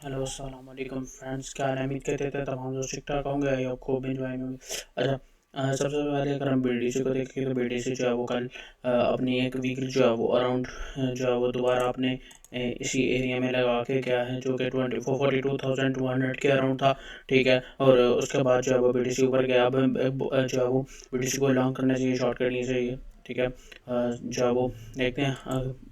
Hello अस्सलाम वालेकुम friends, क्या हाल है? उम्मीद करते थे तमाम दोस्त ठीक ठाक होंगे या खूब एंजॉय में होंगे। अच्छा, सबसे पहले अगर हम बीडीसी को देखें तो बीडीसी जो है वो कल अपनी एक वीकली जो है वो अराउंड जो है वो दोबारा अपने इसी एरिया में लगा के गया है, जो कि 42,200 के अराउंड था। ठीक है, और उसके बाद जो है वो बीडीसी ऊपर गया। अब जो है वो बीडीसी को लॉन्ग करना चाहिए, शॉर्ट करनी चाहिए। ठीक है, जो है वो देखते हैं।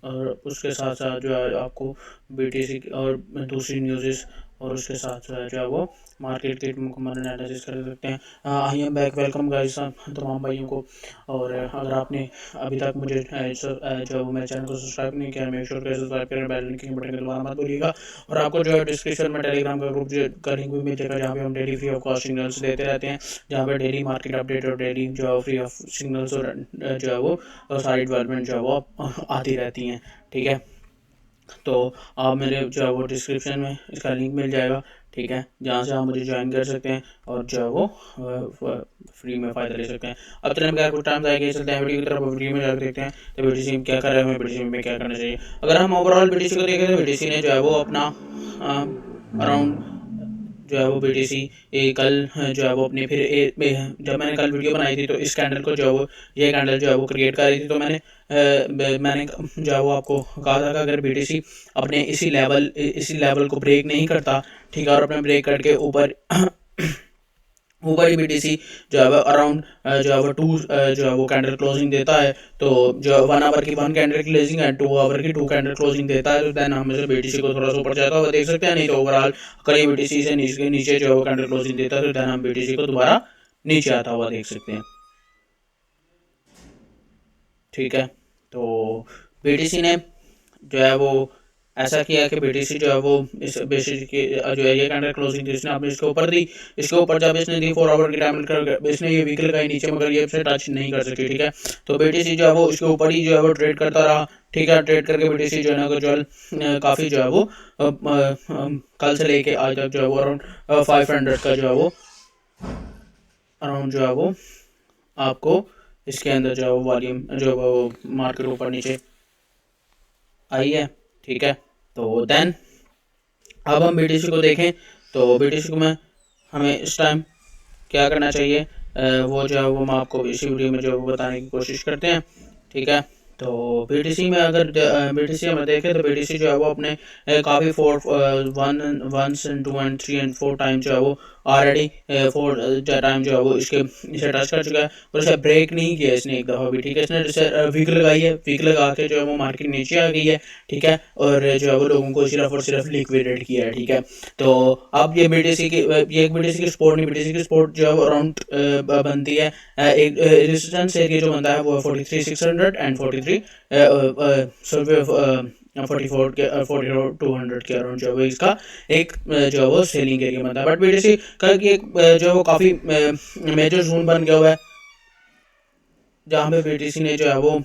और उसके साथ साथ जो है आपको बीटीसी और दूसरी न्यूज़ और उसके साथ जो है वो मार्केट के मुकम्मल एनालिसिस कर सकते हैं। I am back, welcome guys तमाम भाइयों को। और अगर आपने अभी तक मुझे जो वो मेरे चैनल को सब्सक्राइब नहीं किया, मेक श्योर सब्सक्राइब करें, बेल आइकन बटन को दबाना मत भूलिएगा। और आपको जो है डिस्क्रिप्शन में टेलीग्राम का ग्रुप का लिंक भी मिल जाएगा, जहाँ पे हम daily free of cost signals देते रहते हैं, जहाँ पे डेली मार्केट अपडेट और डेली जो है फ्री ऑफ सिग्नल्स और जो है वो सारी डेवलपमेंट जो है वो आती रहती हैं। ठीक है, तो आप मेरे जो है वो डिस्क्रिप्शन में इसका लिंक मिल जाएगा। ठीक है, जहाँ से आप मुझे ज्वाइन कर सकते हैं और जो है वो फ्री में फ़ायदा ले सकते हैं। अब चलें बगैर कुछ टाइम जाएगा, चलते हैं वीडियो की तरफ। वीडियो में जाकर देखते हैं तो बीटीसी में क्या कर रहे हैं, हमें बीटीसी में क्या करना चाहिए। अगर हम ओवरऑल बीटीसी को देखें तो बीटीसी ने जो है वो अपना अराउंड जो है वो बीटीसी कल जो है वो अपने फिर जब मैंने कल वीडियो बनाई थी तो इस कैंडल को जो है वो ये कैंडल जो है वो क्रिएट कर रही थी, तो मैंने जो है वो आपको कहा था कि अगर बीटीसी अपने इसी लेवल को ब्रेक नहीं करता, ठीक है, और अपने ब्रेक करके ऊपर ऊपर ही बीटीसी जो है वो अराउंड जो है वो जो है वो कैंडल क्लोजिंग देता है, तो जो 1 आवर की 1 कैंडल क्लोजिंग है, 2 आवर की 2 कैंडल क्लोजिंग देता है, तो देन हम इसे बीटीसी को थोड़ा सा ऊपर जाता हुआ देख सकते हैं। नहीं तो ओवरऑल कल बीटीसी से नीचे नीचे जो है वो कैंडल क्लोजिंग देता है, तो देन हम बीटीसी को दोबारा नीचे आता हुआ देख सकते हैं। ठीक है, तो बीटीसी ने जो है वो ऐसा किया कि बीटीसी जो है वो इस बेसिस की जो है ये कैंडल क्लोजिंग थी, इसने आपने इसके ऊपर दी। इसके ऊपर जब इसने दी 4 आवर की टाइम कर इसने ये वीक लगाई नीचे, मगर ये इसे टच नहीं कर सकी। ठीक है, तो बीटीसी जो है वो इसके ऊपर ही जो है वो ट्रेड करता रहा। ठीक है, ट्रेड करके बीटीसी जो है ना जो काफ़ी जो है वो कल से लेके आज तक जो है वो अराउंड 500 का जो है वो अराउंड जो है वो आपको इसके अंदर जो है वो वॉल्यूम जो वो मार्केट ऊपर नीचे आई है। ठीक है, तो देन अब हम बीटीसी को देखें तो बीटीसी को मैं हमें इस टाइम क्या करना चाहिए, वो जो है वो हम आपको इसी वीडियो में जो है वो बताने की कोशिश करते हैं। ठीक है, तो बीटीसी में अगर बीटीसी हमें देखें तो बीटीसी जो है वो अपने काफ़ी 4 1 2 3 टाइम जो है वो ऑलरेडी 4 टाइम जो है वो इसे टच कर चुका है, और इसे ब्रेक नहीं किया इसने एक दफ़ा भी। ठीक है, इसने जैसे वीक लगाई है, वीक लगा के जो है वो मार्केट नीचे आ गई है। ठीक है, और जो है वो लोगों को सिर्फ और सिर्फ लिक्विडेट किया है। ठीक है, तो अब ये बीटीसी की ये एक बीटीसी की सपोर्ट नहीं, बीटीसी की सपोर्ट जो है अराउंड बनती है एक रेजिस्टेंस एरिया जो बनता है वो 43,600 एंड 43 सर्वे 44 के अराउंड जो है इसका एक जो है वो सेलिंग एरिया बनता है। बट बीटीसी का एक जो है वो काफ़ी मेजर जोन बन गया हुआ है, जहाँ पे बीटीसी ने जो है वो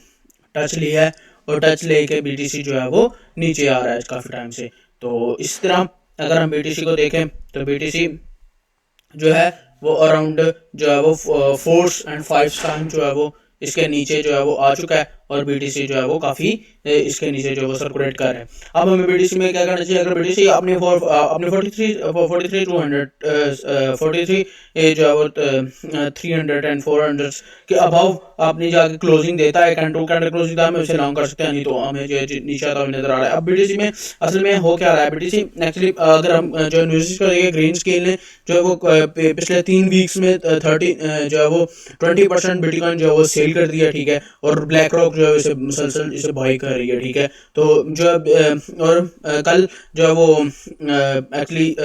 टच लिया है, और टच लेके बीटीसी जो है वो नीचे आ रहा है काफ़ी टाइम से। तो इस तरह अगर हम बीटीसी को देखें तो बीटीसी जो है वो अराउंड जो है वो 4 और 5 टाइम जो है वो इसके नीचे जो है वो आ चुका है, और बीटीसी जो है वो काफ़ी इसके नीचे जो है वो सर्कुलेट कर रहे हैं। अब हमें बीटीसी में क्या करना चाहिए, अगर बीटीसी अपने 43 जो है वो 300 एंड 400 के अभाव आपने जाके क्लोजिंग देता है, कैंडल कैंडल क्लोजिंग हमें उसे लॉन्ग कर सकते हैं, नहीं तो हमें जो नीचे आता हुआ नजर आ रहा है। अब बीटीसी में असल में हो क्या रहा है, बीटीसी एक्चुअली अगर हम जो न्यूज़ को देखें, ग्रीन स्केल ने जो है वो पिछले 3 वीक्स में 30 जो है वो 20% बिटकॉइन जो है वो सेल कर दिया। ठीक है, और ब्लैक रॉक जो है इसे मुसलसल इसे बाई कर रही है। ठीक है, तो जो है और कल जो है वो एक्चुअली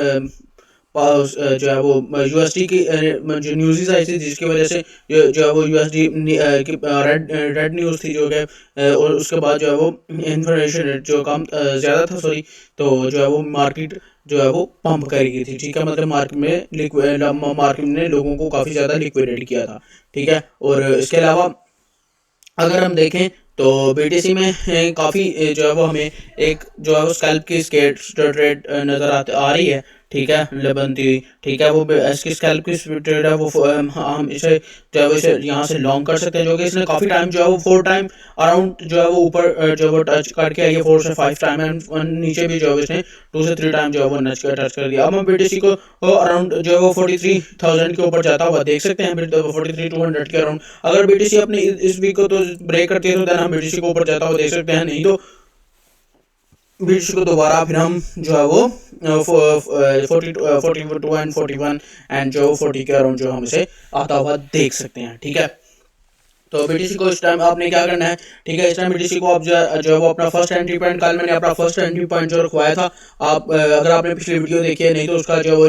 जो है वो यूएसडी की जो न्यूज़ आई थी, जिसकी वजह से जो है वो यूएसडी की रेड न्यूज़ थी जो है, और उसके बाद जो है वो इंफॉर्मेशन रेट जो कम ज़्यादा था, सॉरी, तो जो है वो मार्केट जो है वो पंप करी थी। ठीक है, मतलब मार्केट ने लोगों को काफ़ी ज़्यादा लिक्विडेट किया था। ठीक है, और इसके अलावा अगर हम देखें तो बीटीसी में काफ़ी जो है वो हमें एक जो है वो स्कैल्प की स्केट ट्रेड नज़र आ रही है। ठीक है बनती हुई, ठीक है वो इसकी स्कैल्प की ट्रेड है वो हम इसे जो है वो इसे यहाँ से लॉन्ग कर सकते हैं, जो कि इसने काफ़ी टाइम जो है वो 4 टाइम अराउंड जो है वो ऊपर जो है वो टच करके आई है, 4 से 5 टाइम एंड नीचे भी जो है उसने 2 से 3 टाइम जो है वो टच कर दिया। अब हम BTC को अराउंड जो है वो 43,000 के ऊपर जाता हुआ देख सकते हैं, 43,200 के अराउंड। अगर BTC अपनी इस वीक को तो ब्रेक करती है तो देन हम BTC को ऊपर जाता हुआ देख सकते हैं, नहीं तो बीच को दोबारा फिर हम जो है वो 42 एंड 41 एंड जो 40 के अराउंड जो हम इसे आता हुआ देख सकते हैं, ठीक है। तो BTC को इस टाइम आपने क्या करना है, ठीक है, इस टाइम BTC को आप जो है वो अपना फर्स्ट एंट्री पॉइंट, कल मैंने अपना फर्स्ट एंट्री पॉइंट जो रखवाया था, आप अगर आपने पिछली वीडियो देखी है, नहीं तो उसका जो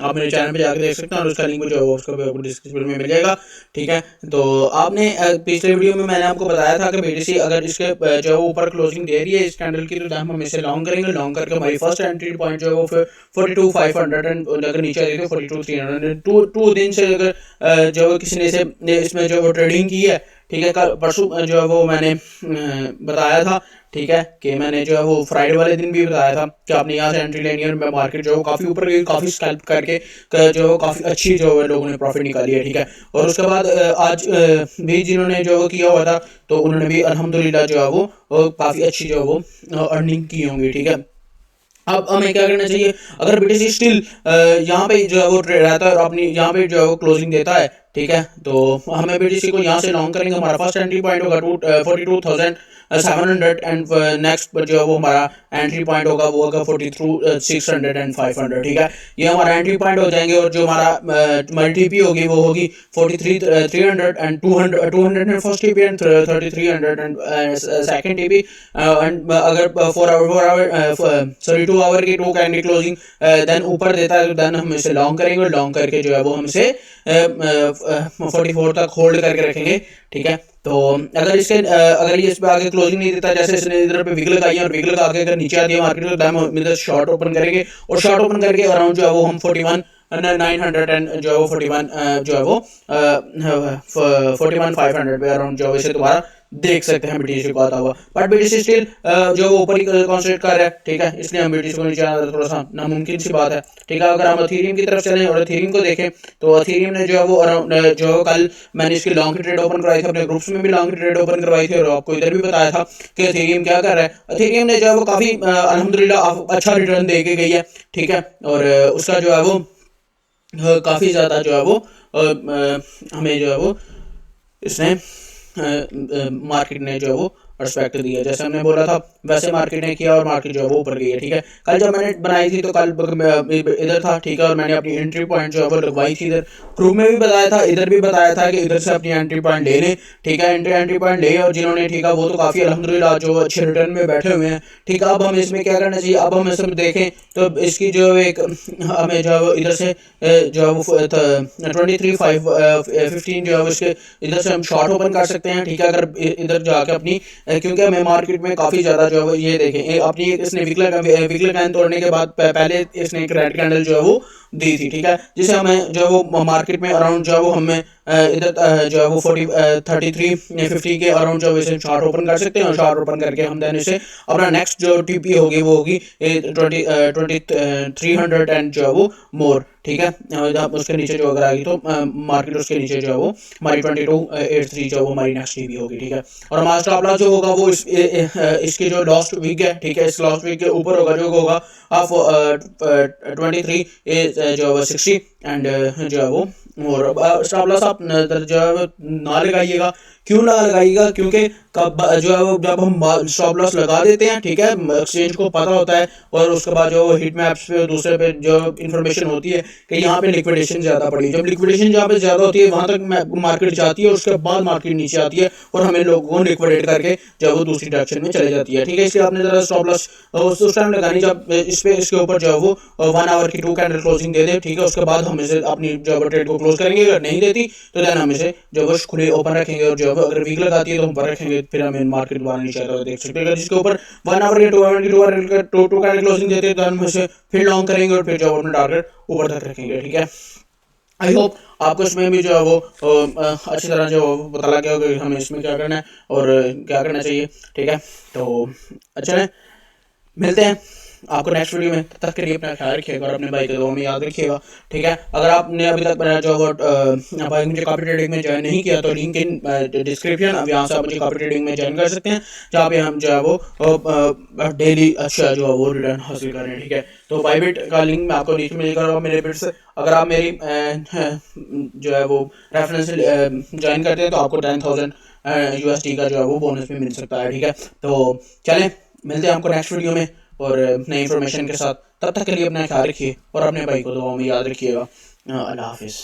आप मेरे चैनल पे जाकर देख सकते हैं और उसका लिंक जो है उसका भी आपको डिस्क्रिप्शन में मिल जाएगा, ठीक है। तो आपने पिछले वीडियो में मैंने आपको बताया था कि BTC अगर इसके जो ऊपर क्लोजिंग दे रही है इस कैंडल की, तो हम इसे लॉन्ग करेंगे, लॉन्ग करके हमारी फर्स्ट एंट्री पॉइंट जो है वो 42,500 एंड अगर नीचे देते 42,300, 2 दिन से अगर जो किसी ने इसे इसमें जो वो ट्रेडिंग की है, ठीक है, कल परसों जो है वो मैंने बताया था, ठीक है, कि मैंने जो है वो फ्राइडे वाले दिन भी बताया था कि आपने यहाँ से एंट्री लेनी है, और मार्केट जो है काफ़ी ऊपर गई, काफ़ी स्कैल्प करके जो है काफ़ी अच्छी जो है लोगों ने प्रॉफिट निकाली है, ठीक है। और उसके बाद आज भी जिन्होंने जो किया हुआ था तो उन्होंने भी अल्हम्दुलिल्लाह जो है वो काफ़ी अच्छी जो है वो अर्निंग की होंगी, ठीक है। अब हमें क्या करना चाहिए, अगर BTC स्टिल यहाँ पे जो है वो ट्रेड रहता है और अपनी यहाँ पे जो है वो क्लोजिंग देता है, ठीक है, तो हमें BTC को यहाँ से लॉन्ग करेंगे, हमारा फर्स्ट एंट्री पॉइंट होगा 42,700 एंड नेक्स्ट जो है वो हमारा एंट्री पॉइंट होगा वो होगा 43,600 एंड 500, ठीक है। ये हमारा एंट्री पॉइंट हो जाएंगे और जो हमारा हमारी TP होगी वो होगी 43,300 and 200 and first TP and 3300 and second TP and अगर 4 आवर सॉरी 2 आवर की 2 कैंडी क्लोजिंग देन ऊपर देता है तो देन हम इसे लॉन्ग करेंगे, लॉन्ग करके जो है वो हम इसे 44 तक होल्ड करके रखेंगे, ठीक है। तो अगर इसके अगर ये इस पे आगे क्लोजिंग नहीं देता, जैसे इसने इधर पे विग लगाई है और विग लगा के अगर नीचे आती है मार्केट तो दाम हम इधर शॉर्ट ओपन करेंगे और शॉर्ट ओपन करके अराउंड जो है वो हम 41,900 एंड जो है वो 41 जो है वो 41,500 पे अराउंड जो है इसे दोबारा देख सकते हैं BTC को आता हुआ, बट BTC स्टिल जो वो ऊपर ही कॉन्सेंट्रेट कर रहा है, ठीक है, इसलिए हम BTC को नीचे आना थोड़ा सा नामुमकिन सी बात है, ठीक है। अगर हम अथीरियम की तरफ चलें और अथीरियम को देखें तो अथीरियम ने जो है वो अराउंड जो कल मैंने इसकी लॉन्ग की ट्रेड ओपन करवाई थी, अपने ग्रुप्स में भी लॉन्ग की ट्रेड ओपन करवाई थी और आपको इधर भी बताया था कि अथीरियम क्या कर रहा है। अथीरियम ने जो है वो काफ़ी अल्हम्दुलिल्लाह अच्छा रिटर्न दे के गई है, ठीक है, और उसका जो है वो काफ़ी ज़्यादा जो है वो हमें जो है वो इसने मार्केट ने जो है वो रिस्पेक्ट दी है, जैसे हमने बोला था वैसे मार्केट ने किया और मार्केट जो है वो ऊपर गई है, ठीक है। कल जब मैंने बनाई थी तो कल इधर था, ठीक है, और मैंने अपनी एंट्री पॉइंट जो है वो लगवाई थी, इधर ग्रुप में भी बताया था, इधर भी बताया था कि इधर से अपनी एंट्री पॉइंट ले लें, ठीक है, एंट्री पॉइंट ले और जिन्होंने, ठीक है, वो तो काफ़ी अल्हम्दुलिल्लाह जो अच्छे रिटर्न में बैठे हुए हैं, ठीक है। अब हम इसमें क्या करना चाहिए, अब हम इसमें देखें तो इसकी जो एक हमें जो है वो इधर से जो है वो 23,515 जो है उसके इधर से हम शॉर्ट ओपन कर सकते हैं, ठीक है, अगर इधर जाके अपनी क्योंकि हमें मार्केट में काफ़ी ज़्यादा जो है ये देखें अपनी इसने वीकली कैन तोड़ने के बाद पहले इसने एक रेड कैंडल जो है वो दी थी, ठीक है, जिसे हमें जो है वो मार्केट में अराउंड जो है वो हमें इधर जो है वो 3350 के अराउंड जो है इसे शॉर्ट ओपन कर सकते हैं और शॉर्ट ओपन करके हम देन इसे अपना नेक्स्ट जो TP होगी वो होगी 2300 एंड जो है वो मोर, ठीक है, उसके नीचे जो अगर आएगी तो मार्केट उसके नीचे जो है वो हमारी 2283 जो है वो हमारी नेक्स्ट TP होगी, ठीक है। और हमारा स्टॉप लॉस जो होगा वो इसके जो लास्ट वीक है, ठीक है, इस लास्ट वीक के ऊपर होगा जो होगा आप 23 जो है 60 एंड जो है वो मोर। स्टॉप लॉस आप जो है ना लगाइएगा, क्यों ना लगाइएगा, क्योंकि कब जो है वो जब हम स्टॉप लॉस लगा देते हैं, ठीक है, एक्सचेंज को पता होता है और उसके बाद जो हिट मैप्स पे दूसरे पे जो इन्फॉर्मेशन होती है कि यहाँ पे लिक्विडेशन ज़्यादा पड़ी, जब लिक्विडेशन जहाँ पे ज़्यादा होती है वहाँ तक मार्केट जाती है, उसके बाद मार्केट नीचे आती है और हमें लोगों को लिक्विडेट करके जब वो दूसरी डायरेक्शन में चले जाती है, ठीक है। इसलिए आपने ज़रा स्टॉप लॉस उस टाइम लगानी जब इसके ऊपर जो है वो 1 आवर की 2 कैंडल क्लोजिंग दे दे, ठीक है, उसके बाद हम इसे अपनी जो है ट्रेड को क्लोज करेंगे, अगर नहीं देती तो देन हम इसे जो है खुले ओपन रखेंगे और जो है अगर वीक लगाती है तो हम ऊपर रखेंगे, फिर हमें मार्केट दोबारा नीचे आता है देख सकते हैं। अगर जिसके ऊपर 1 आवर या 2 आवर की 2 कैंडल क्लोजिंग देते हैं तो हम इसे फिर लॉन्ग करेंगे और फिर जो अपना टारगेट ऊपर तक रखेंगे, ठीक है। आई होप आपको इसमें भी जो है वो अच्छी तरह जो पता लग गया होगा कि हमें इसमें क्या करना है और क्या करना चाहिए, ठीक है। तो अच्छा है, मिलते हैं आपको नेक्स्ट वीडियो में, तब तक के लिए अपना ख्याल रखिएगा और अपने भाई के दुआ में याद रखिएगा, ठीक है। अगर आपने अभी तक मेरा जो भाई मुझे कॉपी ट्रेडिंग में ज्वाइन नहीं किया तो लिंक इन डिस्क्रिप्शन, अब यहाँ से आप मुझे कॉपी ट्रेडिंग में ज्वाइन कर सकते हैं, जहाँ पे हम जो है वो डेली अच्छा जो है वो रिटर्न हासिल करें, ठीक है। तो बाईबिट का लिंक मैं आपको नीचे मिलेगा मेरे बिट से, अगर आप मेरी जो है वो रेफरेंस ज्वाइन करते हैं तो आपको 10,000 USD का जो है वो बोनस भी मिल सकता है, ठीक है। तो चलें, मिलते हैं आपको नेक्स्ट वीडियो में और नई इन्फॉर्मेशन के साथ। तब तक के लिए अपना ख्याल रखिए और अपने भाई को दुआ में याद रखिएगा। अल्लाह हाफिज़।